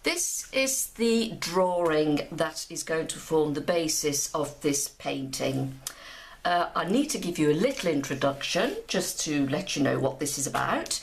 This is the drawing that is going to form the basis of this painting. I need to give you a little introduction just to let you know what this is about.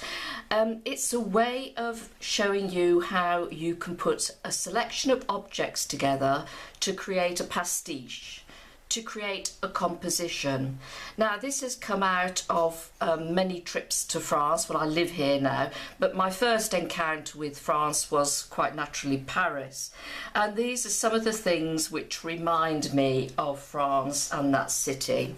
It's a way of showing you how you can put a selection of objects together to create a pastiche, to create a composition. Now this has come out of many trips to France. Well, I live here now, but my first encounter with France was quite naturally Paris, and these are some of the things which remind me of France and that city.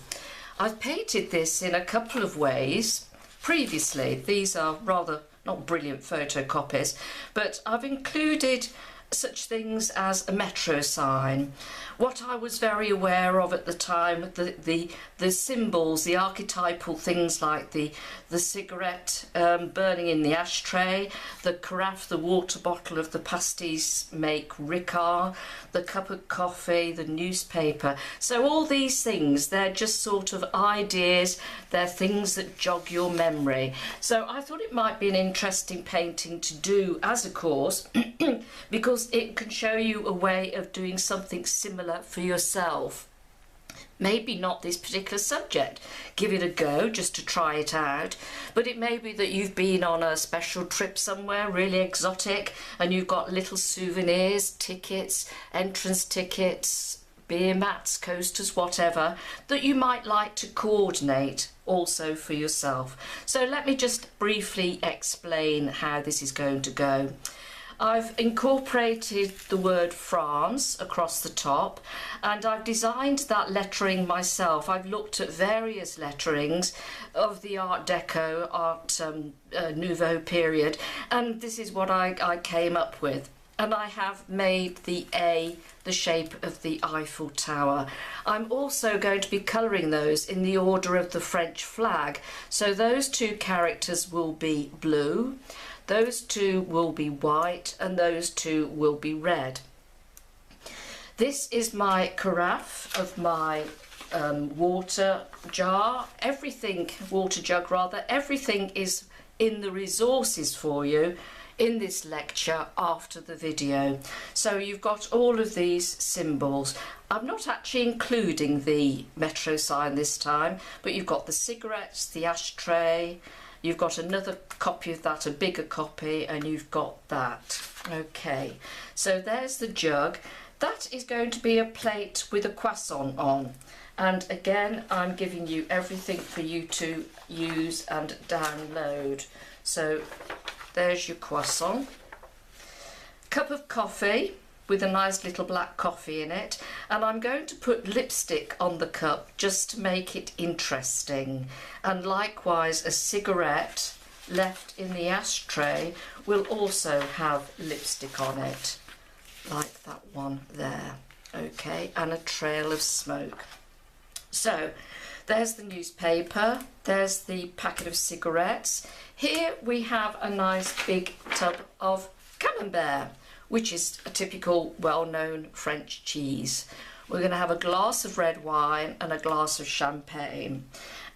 I've painted this in a couple of ways previously. These are rather not brilliant photocopies, but I've included such things as a metro sign. What I was very aware of at the time, the symbols, the archetypal things like the cigarette burning in the ashtray, the carafe, the water bottle of the pastis make Ricard, the cup of coffee, the newspaper. So all these things, they're just sort of ideas, they're things that jog your memory. So I thought it might be an interesting painting to do as a course because it can show you a way of doing something similar for yourself. Maybe not this particular subject, give it a go just to try it out, but it may be that you've been on a special trip somewhere really exotic and you've got little souvenirs, tickets, entrance tickets, beer mats, coasters, whatever, that you might like to coordinate also for yourself. So let me just briefly explain how this is going to go. I've incorporated the word France across the top, and I've designed that lettering myself. I've looked at various letterings of the Art Deco, Art Nouveau period, and this is what I came up with. And I have made the A the shape of the Eiffel Tower. I'm also going to be colouring those in the order of the French flag. So those two characters will be blue, those two will be white, and those two will be red. This is my carafe of my water jar. Water jug rather, everything is in the resources for you in this lecture after the video. So you've got all of these symbols. I'm not actually including the metro sign this time, but you've got the cigarettes, the ashtray, you've got another copy of that, a bigger copy, and you've got that. Okay, so there's the jug. That is going to be a plate with a croissant on. And again, I'm giving you everything for you to use and download. So there's your croissant. Cup of coffee with a nice little black coffee in it, and I'm going to put lipstick on the cup just to make it interesting, and likewise a cigarette left in the ashtray will also have lipstick on it, like that one there. Okay, and a trail of smoke. So there's the newspaper, there's the packet of cigarettes. Here we have a nice big tub of camembert, which is a typical well-known French cheese. We're going to have a glass of red wine and a glass of champagne.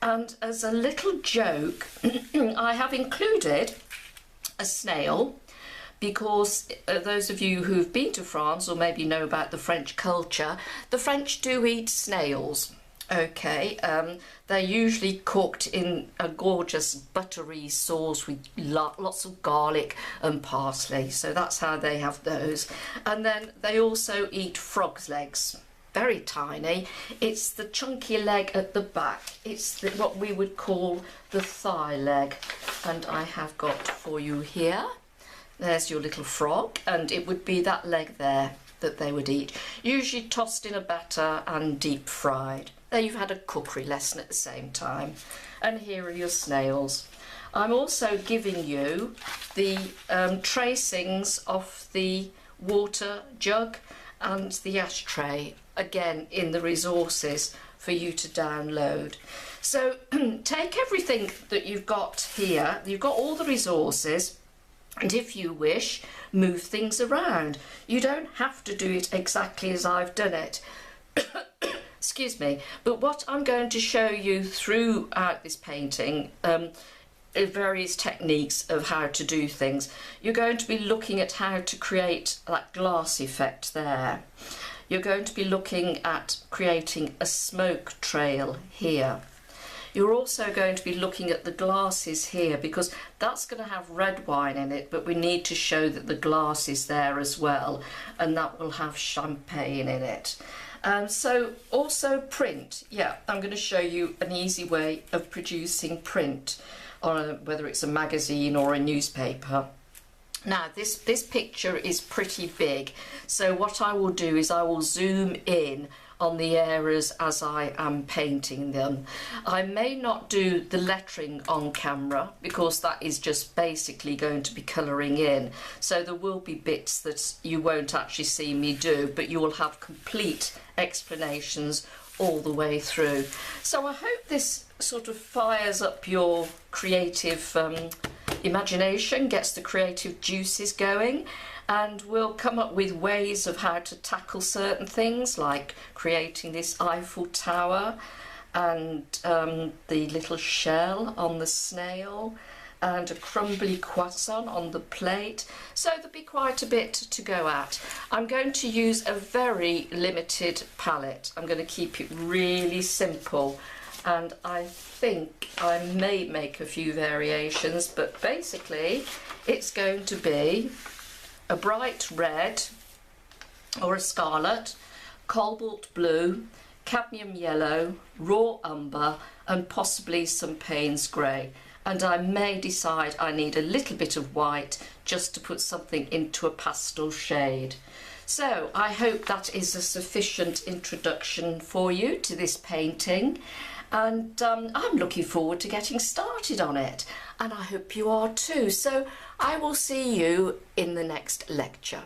And as a little joke, I have included a snail, because those of you who've been to France or maybe know about the French culture, the French do eat snails. Okay, they're usually cooked in a gorgeous buttery sauce with lots of garlic and parsley, so that's how they have those. And then they also eat frog's legs, very tiny. It's the chunky leg at the back. It's what we would call the thigh leg, and I have got for you here. There's your little frog, and it would be that leg there that they would eat, usually tossed in a batter and deep fried. There you've had a cookery lesson at the same time. And here are your snails. I'm also giving you the tracings of the water jug and the ashtray, again in the resources for you to download. So take everything that you've got here, you've got all the resources, and if you wish, move things around. You don't have to do it exactly as I've done it. Excuse me, but what I'm going to show you throughout this painting various techniques of how to do things. You're going to be looking at how to create that glass effect there. You're going to be looking at creating a smoke trail here. You're also going to be looking at the glasses here, because that's going to have red wine in it, but we need to show that the glass is there as well, and that will have champagne in it. So also print. Yeah, I'm going to show you an easy way of producing print on whether it's a magazine or a newspaper. Now this picture is pretty big, so what I will do is I will zoom in on the areas as I am painting them. I may not do the lettering on camera because that is just basically going to be colouring in, so there will be bits that you won't actually see me do, but you will have complete explanations all the way through. So I hope this sort of fires up your creative imagination, gets the creative juices going, and we'll come up with ways of how to tackle certain things, like creating this Eiffel Tower and the little shell on the snail and a crumbly croissant on the plate. So there'll be quite a bit to go at. I'm going to use a very limited palette. I'm going to keep it really simple, and I think I may make a few variations, but basically it's going to be a bright red or a scarlet, cobalt blue, cadmium yellow, raw umber, and possibly some Payne's grey. And I may decide I need a little bit of white just to put something into a pastel shade. So I hope that is a sufficient introduction for you to this painting, and I'm looking forward to getting started on it, and I hope you are too. So I will see you in the next lecture.